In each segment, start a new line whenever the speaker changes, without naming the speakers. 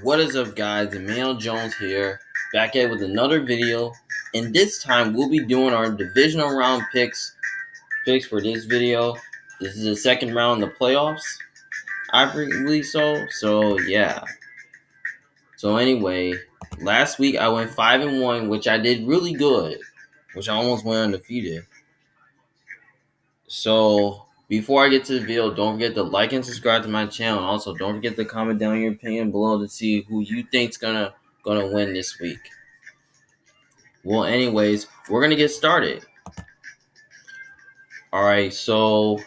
What is up, guys? Emmanuel Jones here, back at with another video. And this time we'll be doing our divisional round picks for this video. This is the second round of the playoffs, I believe so. So yeah. So anyway, last week I went 5-1, which I did really good, which I almost went undefeated. So before I get to the video, don't forget to like and subscribe to my channel. Also, don't forget to comment down your opinion below to see who you think's gonna win this week. Well, anyways, we're gonna get started. All right, so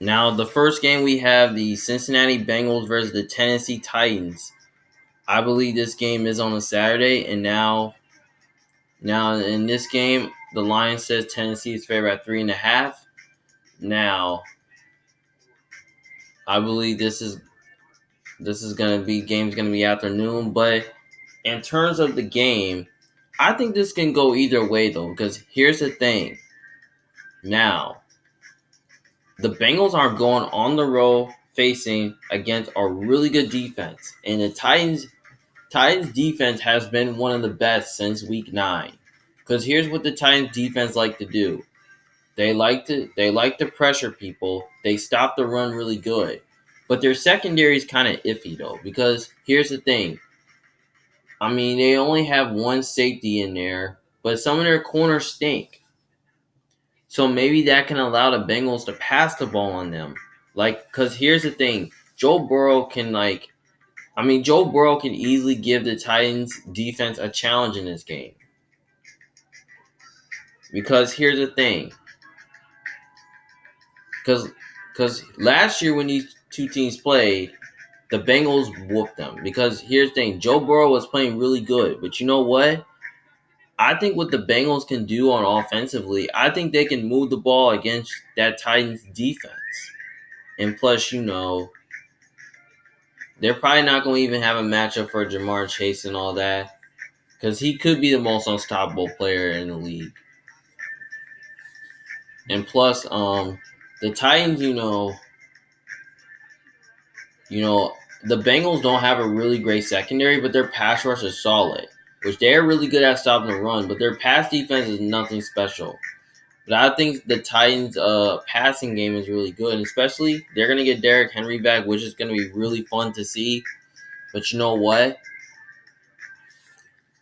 now the first game we have the Cincinnati Bengals versus the Tennessee Titans. I believe this game is on a Saturday, and now in this game, the line says Tennessee is favored at 3.5. Now, I believe this is gonna be afternoon, but in terms of the game, I think this can go either way though, because here's the thing. Now, the Bengals are going on the road facing against a really good defense, and the Titans defense has been one of the best since week 9. Because here's what the Titans defense like to do: they like to pressure people. They stop the run really good, but their secondary is kind of iffy though. Because here's the thing: I mean, they only have one safety in there, but some of their corners stink. So maybe that can allow the Bengals to pass the ball on them. Because here's the thing: Joe Burrow can easily give the Titans defense a challenge in this game. Because here's the thing: because last year when these two teams played, the Bengals whooped them. Because here's the thing: Joe Burrow was playing really good, but you know what? I think what the Bengals can do on offensively, I think they can move the ball against that Titans defense. And plus, they're probably not going to even have a matchup for Jamar Chase and all that, because he could be the most unstoppable player in the league. And plus, the Titans, the Bengals don't have a really great secondary, but their pass rush is solid, which they're really good at stopping the run, but their pass defense is nothing special. But I think the Titans' passing game is really good, and especially they're going to get Derrick Henry back, which is going to be really fun to see. But you know what?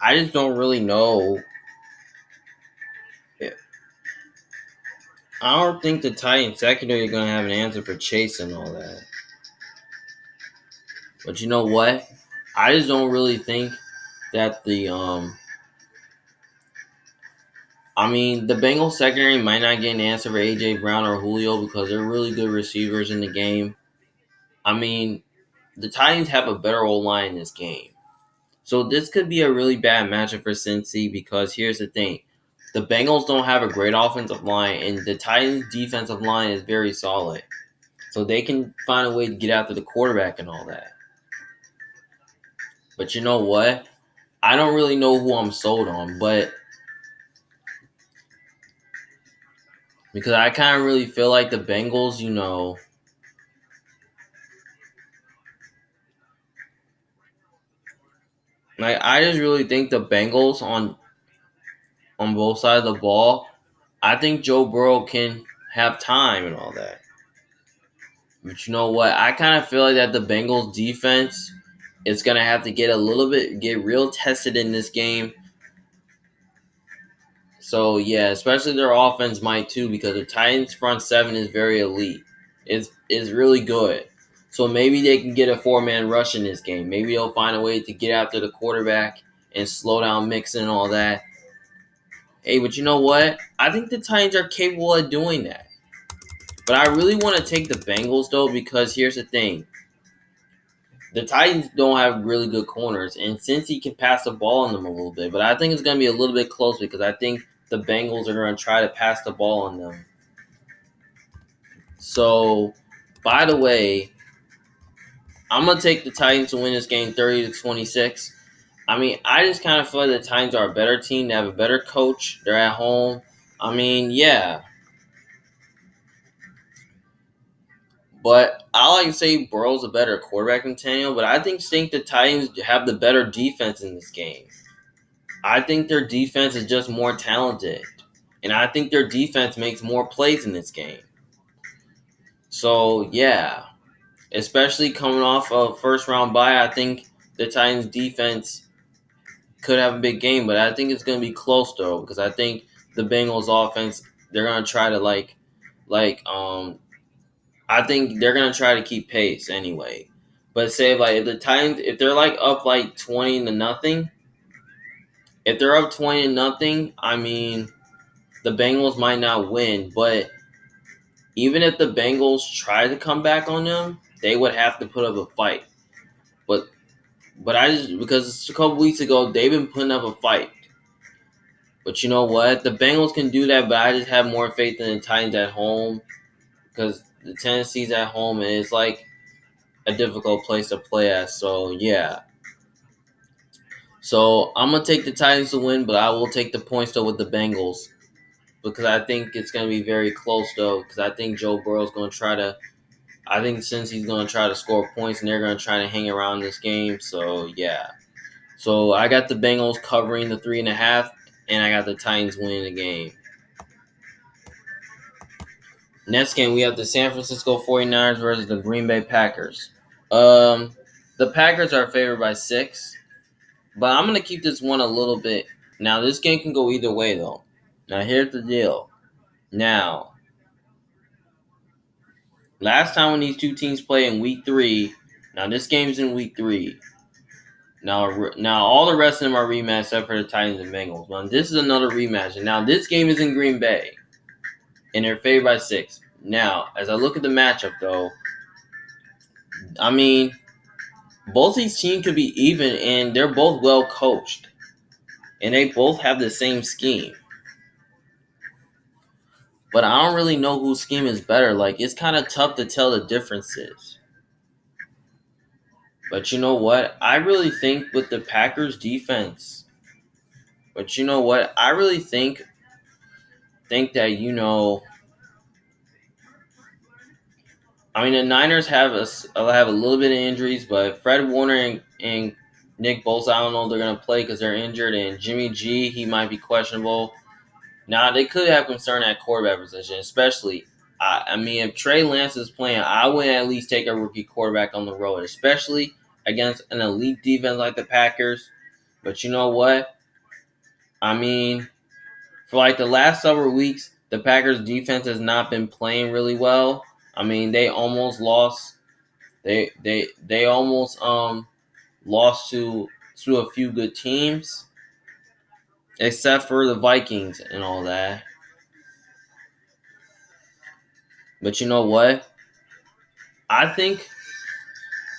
I just don't really know. I don't think the Titans secondary is going to have an answer for Chase and all that. But you know what? I just don't really think that the Bengals secondary might not get an answer for A.J. Brown or Julio because they're really good receivers in the game. The Titans have a better O-line in this game. So this could be a really bad matchup for Cincy because here's the thing. The Bengals don't have a great offensive line, and the Titans' defensive line is very solid. So they can find a way to get after the quarterback and all that. But you know what? I don't really know who I'm sold on, but because I kind of really feel like the Bengals, I just really think the Bengals on both sides of the ball, I think Joe Burrow can have time and all that. But you know what? I kind of feel like that the Bengals defense is going to have to get real tested in this game. So, yeah, especially their offense might too, because the Titans' front seven is very elite. It's really good. So maybe they can get a 4-man rush in this game. Maybe they'll find a way to get after the quarterback and slow down Mixon and all that. Hey, but you know what? I think the Titans are capable of doing that. But I really want to take the Bengals, though, because here's the thing. The Titans don't have really good corners, and since he can pass the ball on them a little bit, but I think it's going to be a little bit close because I think the Bengals are going to try to pass the ball on them. So, by the way, I'm going to take the Titans to win this game 30-26. I just kind of feel like the Titans are a better team. They have a better coach. They're at home. Yeah. But I like to say Burrow's a better quarterback than Tannehill, but I think the Titans have the better defense in this game. I think their defense is just more talented. And I think their defense makes more plays in this game. So, yeah. Especially coming off a first round bye, I think the Titans defense could have a big game, but I think it's going to be close though, because I think the Bengals offense, they're going to try to I think they're going to try to keep pace anyway. But say like if the Titans, if they're like up like 20-0, if they're up 20-0, I mean, the Bengals might not win, but even if the Bengals try to come back on them, they would have to put up a fight. But I just, because a couple weeks ago they've been putting up a fight. But you know what? The Bengals can do that, but I just have more faith in the Titans at home because the Tennessee's at home and it's like a difficult place to play at. So yeah. So I'm gonna take the Titans to win, but I will take the points though with the Bengals because I think it's gonna be very close though. Because I think Joe Burrow's gonna try to. I think since he's gonna try to score points and they're gonna try to hang around this game. So yeah. So I got the Bengals covering the 3.5, and I got the Titans winning the game. Next game, we have the San Francisco 49ers versus the Green Bay Packers. The Packers are favored by 6, but I'm going to keep this one a little bit. Now, this game can go either way, though. Now, here's the deal. Now, last time when these two teams play in Week 3, now this game's in Week 3. Now, all the rest of them are rematched except for the Titans and Bengals. Now, this is another rematch. And now, this game is in Green Bay, and they're favored by 6. Now, as I look at the matchup, though, I mean, both these teams could be even, and they're both well coached, and they both have the same scheme. But I don't really know whose scheme is better. Like, it's kind of tough to tell the differences. But you know what? I really think with the Packers defense. But you know what? I really think that, I mean, the Niners have a little bit of injuries, but Fred Warner and Nick Bosa, I don't know if they're going to play because they're injured, and Jimmy G, he might be questionable. Now, they could have concern at quarterback position, especially, I mean, if Trey Lance is playing, I would at least take a rookie quarterback on the road, especially against an elite defense like the Packers. But you know what? I mean, for like the last several weeks, the Packers defense has not been playing really well. I mean, they almost lost. They almost lost to a few good teams, except for the Vikings and all that. But you know what? I think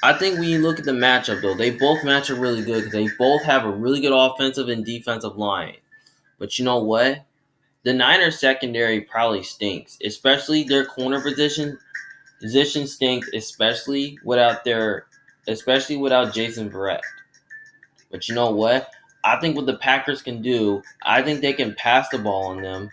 when you look at the matchup, though, they both match up really good because they both have a really good offensive and defensive line. But you know what? The Niners secondary probably stinks, especially their corner position. Position stinks, especially without Jason Verrett. But you know what? I think what the Packers can do, I think they can pass the ball on them.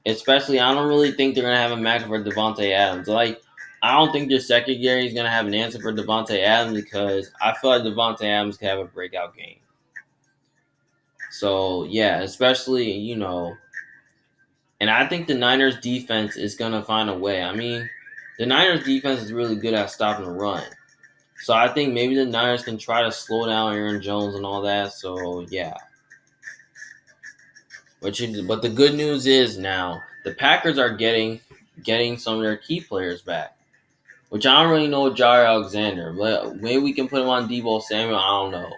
Especially, I don't really think they're gonna have a match for Devontae Adams. Like, I don't think their secondary is gonna have an answer for Devontae Adams because I feel like Devontae Adams could have a breakout game. So yeah, especially and I think the Niners defense is gonna find a way. I mean, the Niners defense is really good at stopping the run. So I think maybe the Niners can try to slow down Aaron Jones and all that. So yeah. But the good news is now the Packers are getting some of their key players back. Which I don't really know Jair Alexander. But maybe we can put him on Deebo Samuel. I don't know.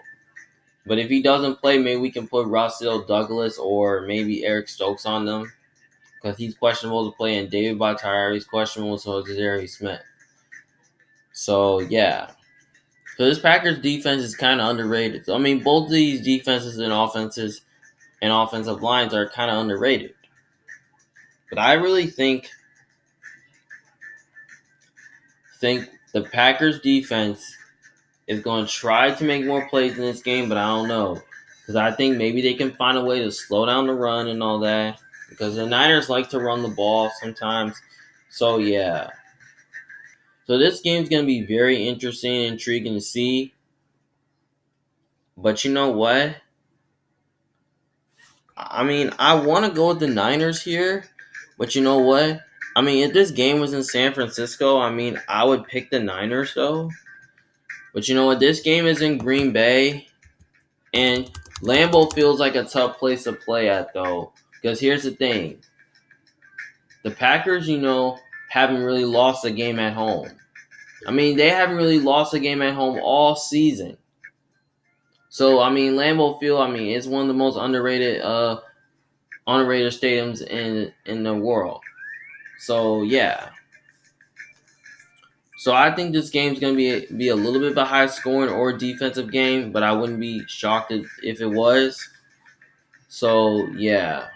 But if he doesn't play, maybe we can put Rossell Douglas or maybe Eric Stokes on them. Because he's questionable to play. And David Bakhtiari is questionable, so is Jerry Smith. So, yeah. So this Packers defense is kind of underrated. So, I mean, both of these defenses and offensive lines are kind of underrated. But I really think the Packers defense is going to try to make more plays in this game, but I don't know. Because I think maybe they can find a way to slow down the run and all that. Because the Niners like to run the ball sometimes. So, yeah. So this game's going to be very interesting and intriguing to see. But you know what? I mean, I want to go with the Niners here. But you know what? I mean, if this game was in San Francisco, I mean, I would pick the Niners though. But you know what? This game is in Green Bay. And Lambeau feels like a tough place to play at though. Because here's the thing. The Packers, haven't really lost a game at home. I mean, they haven't really lost a game at home all season. So, I mean, Lambeau Field, I mean, it's one of the most underrated stadiums in the world. So, yeah. So, I think this game's going to be a little bit of a high scoring or defensive game, but I wouldn't be shocked if it was. So, yeah.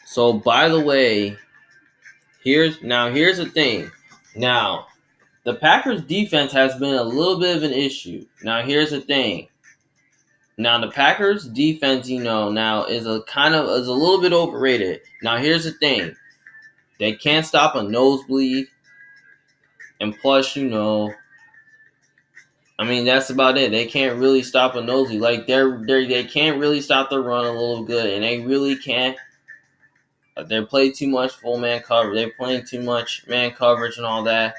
So, by the way, here's the thing. Now, the Packers defense has been a little bit of an issue. Now, here's the thing. Now, the Packers defense, now is a little bit overrated. Now, here's the thing. They can't stop a nosebleed. And plus, I mean, that's about it. They can't really stop a nosebleed. Like, they can't really stop the run a little good. And they really can't. They play too much full man coverage. They're playing too much man coverage and all that.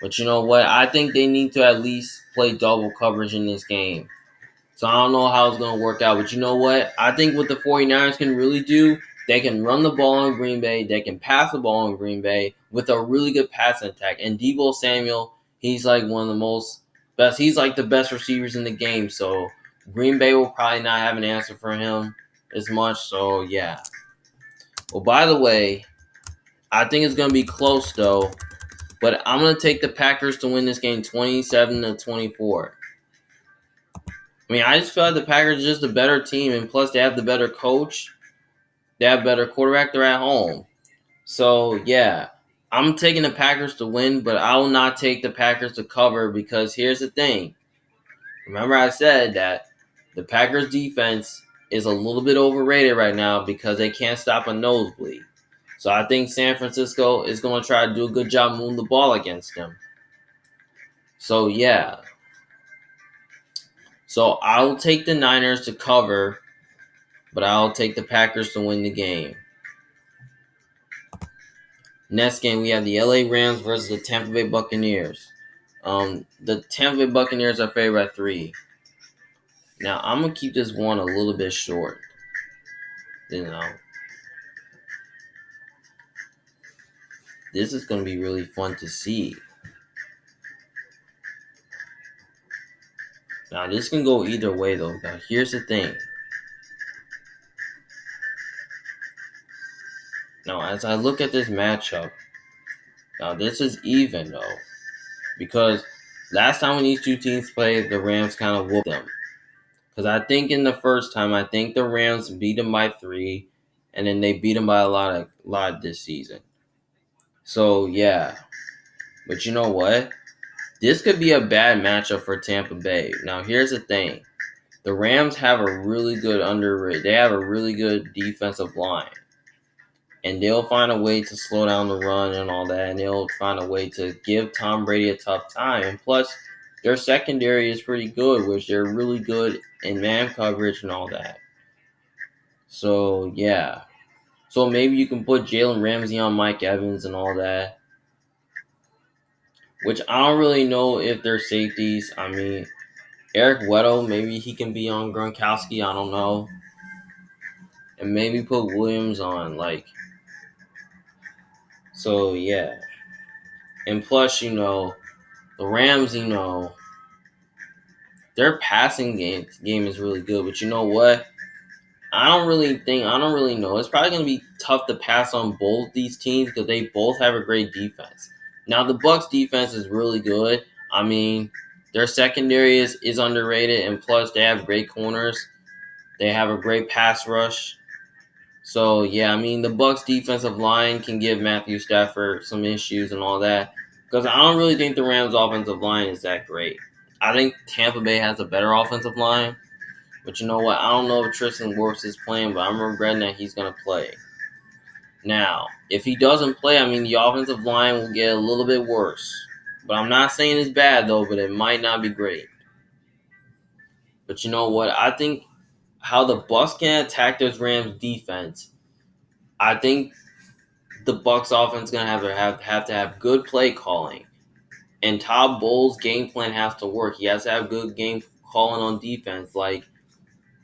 But you know what? I think they need to at least play double coverage in this game. So I don't know how it's going to work out. But you know what? I think what the 49ers can really do, they can run the ball in Green Bay. They can pass the ball in Green Bay with a really good passing attack. And Deebo Samuel, he's like one of the most best. He's like the best receivers in the game. So Green Bay will probably not have an answer for him as much. So, yeah. Well, by the way, I think it's going to be close, though. But I'm going to take the Packers to win this game 27-24. I mean, I just feel like the Packers are just a better team, and plus they have the better coach. They have better quarterback. They're at home. So, yeah, I'm taking the Packers to win, but I will not take the Packers to cover because here's the thing. Remember I said that the Packers defense is a little bit overrated right now because they can't stop a nosebleed. So I think San Francisco is going to try to do a good job moving the ball against them. So, yeah. So I'll take the Niners to cover, but I'll take the Packers to win the game. Next game, we have the LA Rams versus the Tampa Bay Buccaneers. The Tampa Bay Buccaneers are favored by 3. Now, I'm going to keep this one a little bit short. This is going to be really fun to see. Now, this can go either way, though. Now, here's the thing. Now, as I look at this matchup, now this is even, though. Because last time when these two teams played, the Rams kind of whooped them. Because I think in the first time, I think the Rams beat them by 3. And then they beat them by a lot this season. So, yeah. But you know what? This could be a bad matchup for Tampa Bay. Now, here's the thing. The Rams have a really good they have a really good defensive line. And they'll find a way to slow down the run and all that. And they'll find a way to give Tom Brady a tough time. And plus, their secondary is pretty good, which they're really good in man coverage and all that. So, yeah. So maybe you can put Jalen Ramsey on Mike Evans and all that. Which I don't really know if they're safeties. I mean, Eric Weddle, maybe he can be on Gronkowski. I don't know. And maybe put Williams on, So, yeah. And plus, the Rams, their passing game is really good. But you know what? I don't really know. It's probably going to be tough to pass on both these teams because they both have a great defense. Now, the Bucs defense is really good. I mean, their secondary is underrated, and plus they have great corners. They have a great pass rush. So, yeah, I mean, the Bucs defensive line can give Matthew Stafford some issues and all that because I don't really think the Rams offensive line is that great. I think Tampa Bay has a better offensive line. But you know what? I don't know if Tristan Wirfs is playing, but I'm regretting that he's going to play. Now, if he doesn't play, I mean, the offensive line will get a little bit worse. But I'm not saying it's bad, though, but it might not be great. But you know what? I think how the Bucks can attack this Rams defense, I think the Bucks offense is gonna have to have good play calling, and Todd Bowles' game plan has to work. He has to have good game calling on defense. Like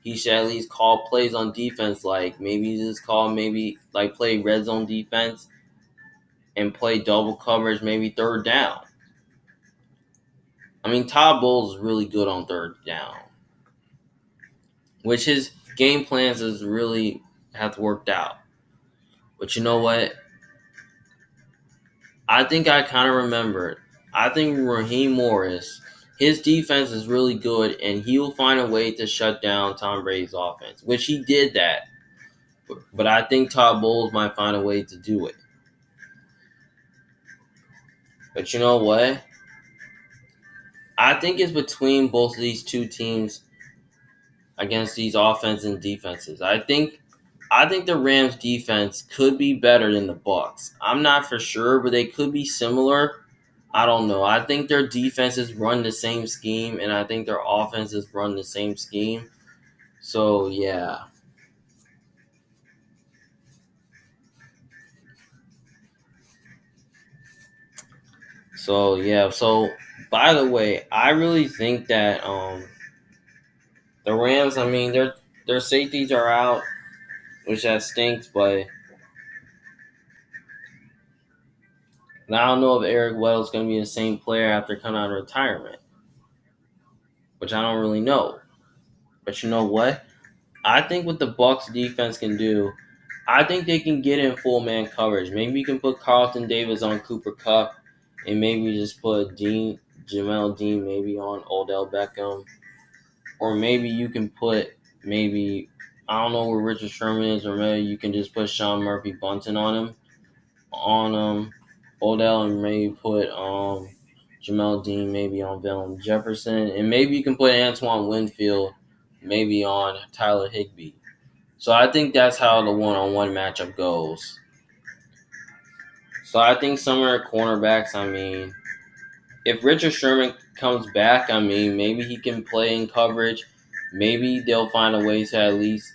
he should at least call plays on defense. Like maybe just call play red zone defense and play double coverage, maybe third down. I mean, Todd Bowles is really good on third down, which his game plans is really have worked out. But you know what? I think I kind of remembered. I think Raheem Morris, his defense is really good, and he will find a way to shut down Tom Brady's offense, which he did that. But I think Todd Bowles might find a way to do it. But you know what? I think it's between both of these two teams against these offenses and defenses. I think the Rams defense could be better than the Bucks. I'm not for sure, but they could be similar. I don't know. I think their defenses run the same scheme, and I think their offenses run the same scheme. So yeah. So yeah. So by the way, I really think that the Rams. I mean, their safeties are out, which that stinks. But I don't know if Eric Weddle's going to be the same player after coming out of retirement, which I don't really know. But you know what? I think what the Bucks defense can do, I think they can get in full man coverage. Maybe you can put Carlton Davis on Cooper Kupp, and maybe just put Jamel Dean maybe on Odell Beckham, or maybe you can put maybe I don't know where Richard Sherman is, or maybe you can just put Sean Murphy Bunting on Odell, and maybe put Jamel Dean maybe on Valen Jefferson, and maybe you can put Antoine Winfield maybe on Tyler Higbee. So I think that's how the one-on-one matchup goes. So I think some of their cornerbacks, I mean, if Richard Sherman comes back, I mean, maybe he can play in coverage. Maybe they'll find a way to at least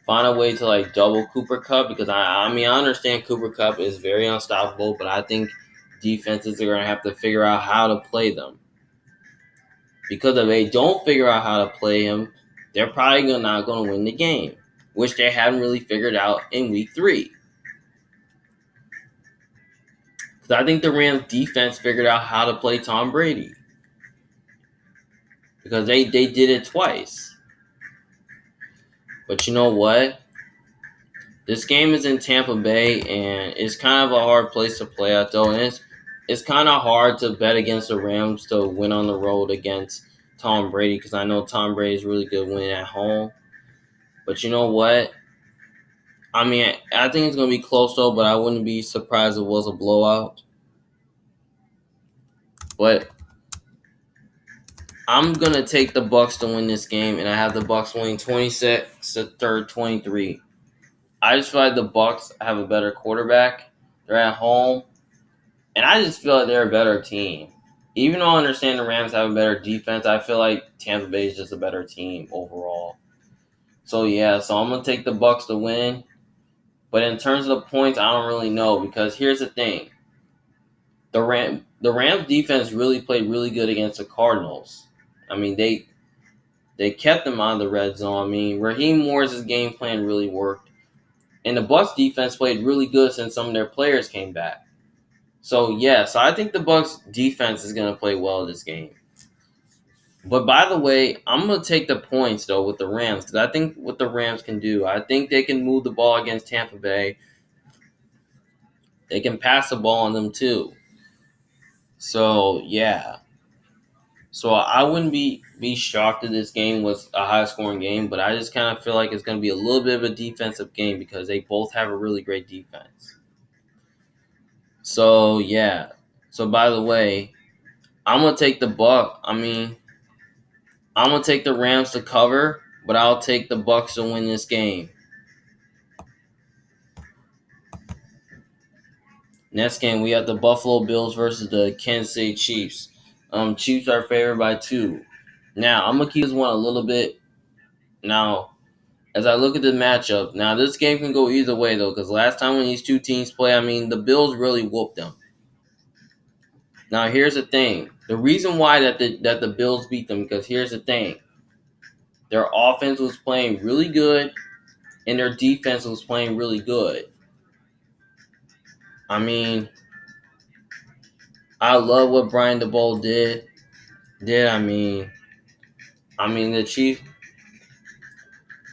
find a way to like double Cooper Kupp, because I mean I understand Cooper Kupp is very unstoppable, but I think defenses are gonna have to figure out how to play them. Because if they don't figure out how to play him, they're probably not gonna win the game, which they haven't really figured out in week 3. Because I think the Rams defense figured out how to play Tom Brady. Because they did it twice. But you know what? This game is in Tampa Bay, and it's kind of a hard place to play at, though. And it's kind of hard to bet against the Rams to win on the road against Tom Brady, because I know Tom Brady is really good winning at home. But you know what? I mean, I think it's going to be close, though, but I wouldn't be surprised if it was a blowout. But I'm going to take the Bucks to win this game, and I have the Bucks winning 26-23. I just feel like the Bucks have a better quarterback. They're at home, and I just feel like they're a better team. Even though I understand the Rams have a better defense, I feel like Tampa Bay is just a better team overall. So yeah, so I'm gonna take the Bucks to win. But in terms of the points, I don't really know, because here's the thing: the Rams defense really played really good against the Cardinals. I mean, they kept them out of the red zone. I mean, Raheem Morris' game plan really worked. And the Bucks defense played really good since some of their players came back. So yeah, so I think the Bucks defense is gonna play well this game. But by the way, I'm gonna take the points though with the Rams, because I think what the Rams can do, I think they can move the ball against Tampa Bay. They can pass the ball on them too. So yeah. So I wouldn't be shocked if this game was a high scoring game, but I just kind of feel like it's gonna be a little bit of a defensive game, because they both have a really great defense. So yeah. So by the way, I'm gonna take the Buck. I mean, I'm gonna take the Rams to cover, but I'll take the Bucks to win this game. Next game, we have the Buffalo Bills versus the Kensei Chiefs. Chiefs are favored by 2. Now, I'm going to keep this one a little bit. Now, as I look at the matchup, now this game can go either way, though, because last time when these two teams play, I mean, the Bills really whooped them. Now, here's the thing. The reason why that the Bills beat them, because here's the thing. Their offense was playing really good, and their defense was playing really good. I mean, I love what Brian DeBoer did. I mean the Chiefs.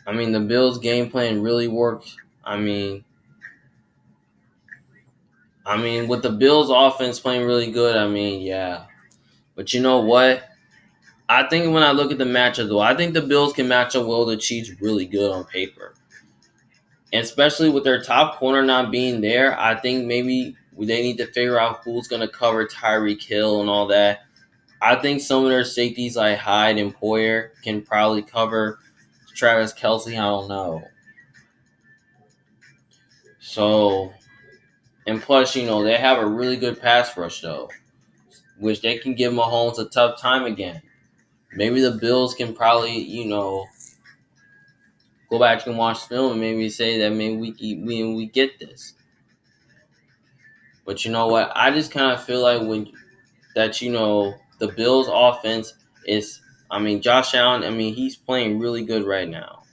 I mean the Bills' game plan really worked. I mean with the Bills' offense playing really good. I mean, yeah. But you know what? I think when I look at the matchup, though, I think the Bills can match up well with the Chiefs really good on paper. And especially with their top corner not being there, I think maybe they need to figure out who's going to cover Tyreek Hill and all that. I think some of their safeties like Hyde and Poyer can probably cover Travis Kelsey. I don't know. So, and plus, they have a really good pass rush, though, which they can give Mahomes a tough time again. Maybe the Bills can probably, go back and watch film and maybe say that maybe we get this. But you know what? I just kind of feel like the Bills offense is, Josh Allen, he's playing really good right now.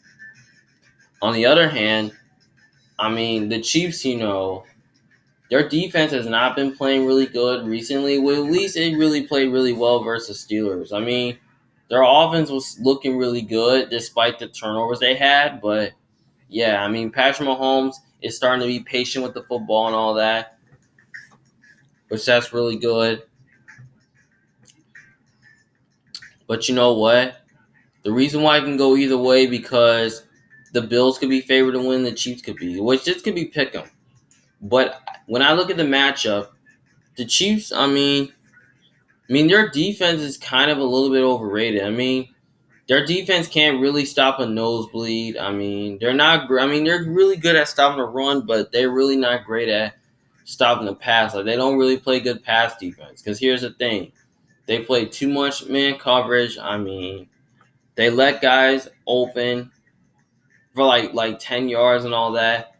On the other hand, the Chiefs, their defense has not been playing really good recently. Well, at least it really played really well versus Steelers. Their offense was looking really good despite the turnovers they had. But, yeah, Patrick Mahomes is starting to be patient with the football and all that, which that's really good. But you know what? The reason why it can go either way because the Bills could be favored to win, the Chiefs could be, which this could be pick'em. But when I look at the matchup, the Chiefs, their defense is kind of a little bit overrated. Their defense can't really stop a nosebleed. They're not. They're really good at stopping the run, but they're really not great at stopping the pass. Like they don't really play good pass defense. Because here's the thing, they play too much man coverage. They let guys open for like 10 yards and all that.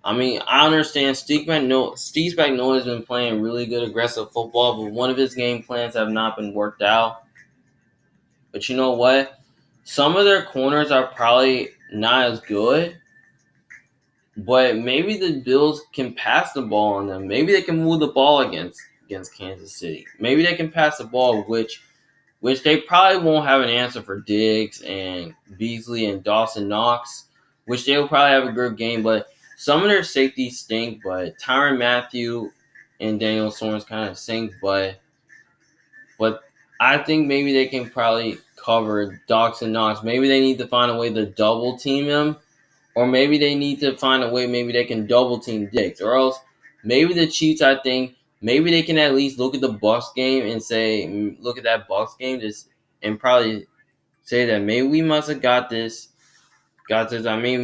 I understand Steve Spagnuolo has been playing really good aggressive football, but one of his game plans have not been worked out. But you know what? Some of their corners are probably not as good, but maybe the Bills can pass the ball on them. Maybe they can move the ball against Kansas City. Maybe they can pass the ball, which they probably won't have an answer for Diggs and Beasley and Dawson Knox, which they will probably have a good game, but some of their safeties stink, but Tyrann Mathieu and Daniel Sorensen kind of stink, but I think maybe they can probably cover Dawson Knox. Maybe they need to find a way to double team him, or maybe they need to find a way maybe they can double team Diggs, or else maybe the Chiefs, I think, maybe they can at least look at the Bucs game and say, look at that Bucs game and probably say that maybe we must have got this. Maybe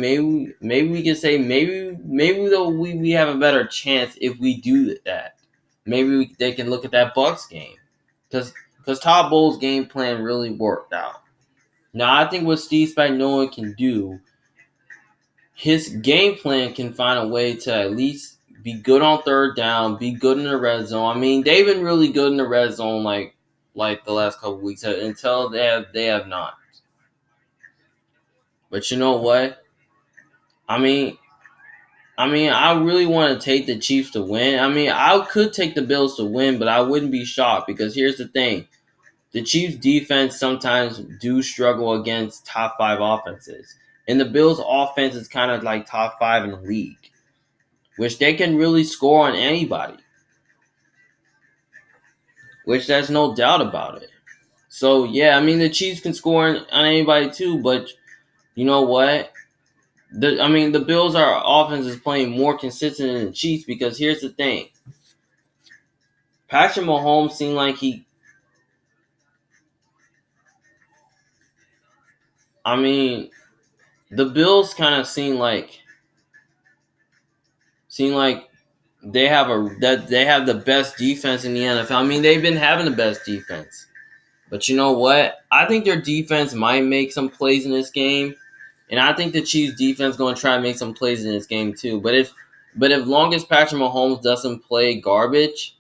we can say maybe though we have a better chance if we do that. Maybe they can look at that Bucs game because Todd Bowles' game plan really worked out. Now I think what Steve Spagnuolo can do, his game plan can find a way to at least be good on third down, be good in the red zone. They've been really good in the red zone like the last couple weeks until they have not. But you know what? I really want to take the Chiefs to win. I could take the Bills to win, but I wouldn't be shocked because here's the thing. The Chiefs defense sometimes do struggle against top 5 offenses. And the Bills offense is kind of like top 5 in the league, which they can really score on anybody, which there's no doubt about it. So, yeah, the Chiefs can score on anybody too, but you know what? The Bills' offense is playing more consistent than the Chiefs because here's the thing. Patrick Mahomes seemed like the Bills kind of seemed like they have the best defense in the NFL. I mean, they've been having the best defense. But you know what? I think their defense might make some plays in this game. And I think the Chiefs defense going to try to make some plays in this game too. But if long as Patrick Mahomes doesn't play garbage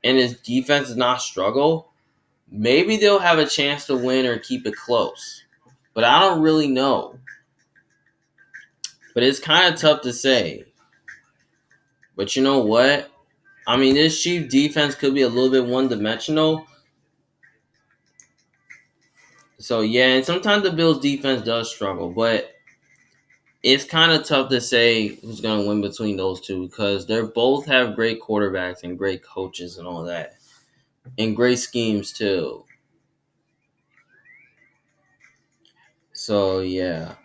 and his defense does not struggle, maybe they'll have a chance to win or keep it close. But I don't really know. But it's kind of tough to say. But you know what? I mean, this Chiefs defense could be a little bit one-dimensional. So, yeah, and sometimes the Bills defense does struggle. But it's kind of tough to say who's going to win between those two because they both have great quarterbacks and great coaches and all that. And great schemes, too. So, yeah.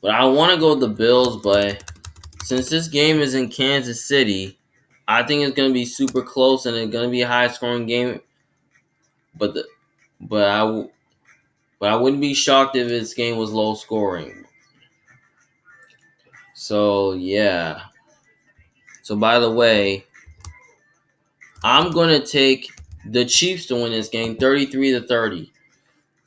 But I want to go with the Bills, but since this game is in Kansas City, I think it's going to be super close and it's going to be a high-scoring game. But the, but I wouldn't be shocked if this game was low-scoring. So, yeah. So, by the way, I'm going to take the Chiefs to win this game 33-30.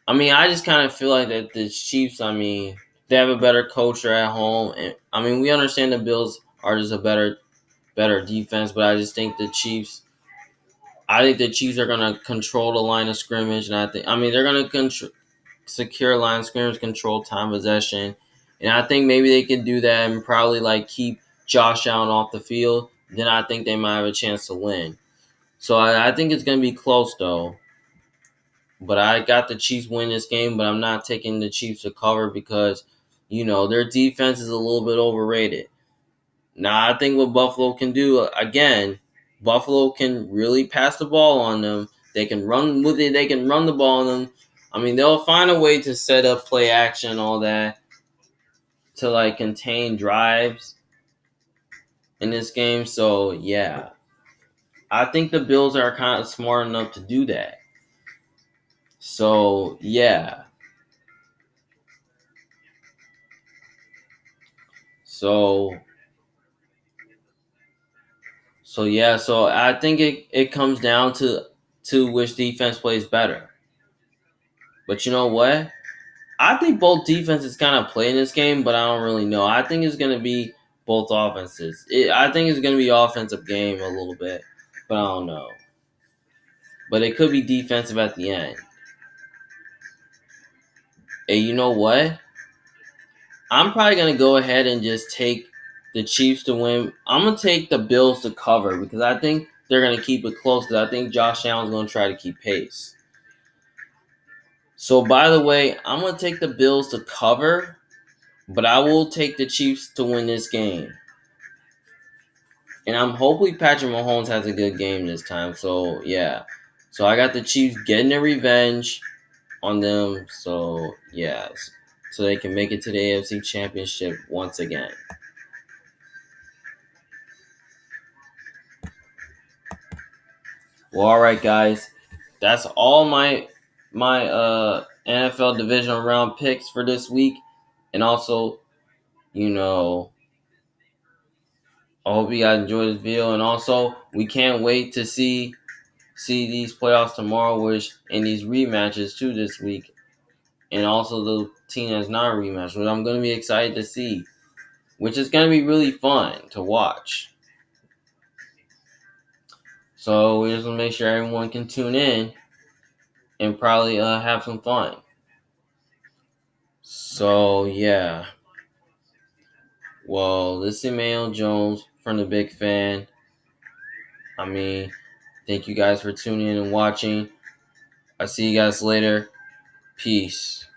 I mean, I just kind of feel like that the Chiefs, I mean, they have a better culture at home. And I mean, we understand the Bills are just a better defense, but I just think the Chiefs are going to control the line of scrimmage. And they're going to secure line of scrimmage, control time possession. And I think maybe they can do that and probably like keep Josh Allen off the field. Then I think they might have a chance to win. So I think it's going to be close, though. But I got the Chiefs win this game, but I'm not taking the Chiefs to cover because, their defense is a little bit overrated. Now, I think what Buffalo can do, again, Buffalo can really pass the ball on them. They can run with it. They can run the ball on them. I mean, they'll find a way to set up play action and all that to, like, contain drives in this game. So, yeah. I think the Bills are kind of smart enough to do that. So, yeah. So yeah, so I think it comes down to which defense plays better. But you know what? I think both defenses kind of play in this game, but I don't really know. I think it's going to be both offenses. I think it's going to be offensive game a little bit, but I don't know. But it could be defensive at the end. And you know what? I'm probably going to go ahead and just take the Chiefs to win. I'm going to take the Bills to cover because I think they're going to keep it close because I think Josh Allen's going to try to keep pace. So, by the way, I'm going to take the Bills to cover, but I will take the Chiefs to win this game. And I'm hoping Patrick Mahomes has a good game this time. So, yeah. So, I got the Chiefs getting their revenge on them. So, yeah. So, they can make it to the AFC Championship once again. Well, all right, guys. That's all my NFL divisional round picks for this week. And also, I hope you guys enjoyed this video. And also, we can't wait to see these playoffs tomorrow, and these rematches too this week. And also the team that's not a rematch, which I'm going to be excited to see, which is going to be really fun to watch. So we just want to make sure everyone can tune in and probably have some fun. So, yeah. Well, this is Emmanuel Jones from The Big Fan. I mean, thank you guys for tuning in and watching. I'll see you guys later. Peace.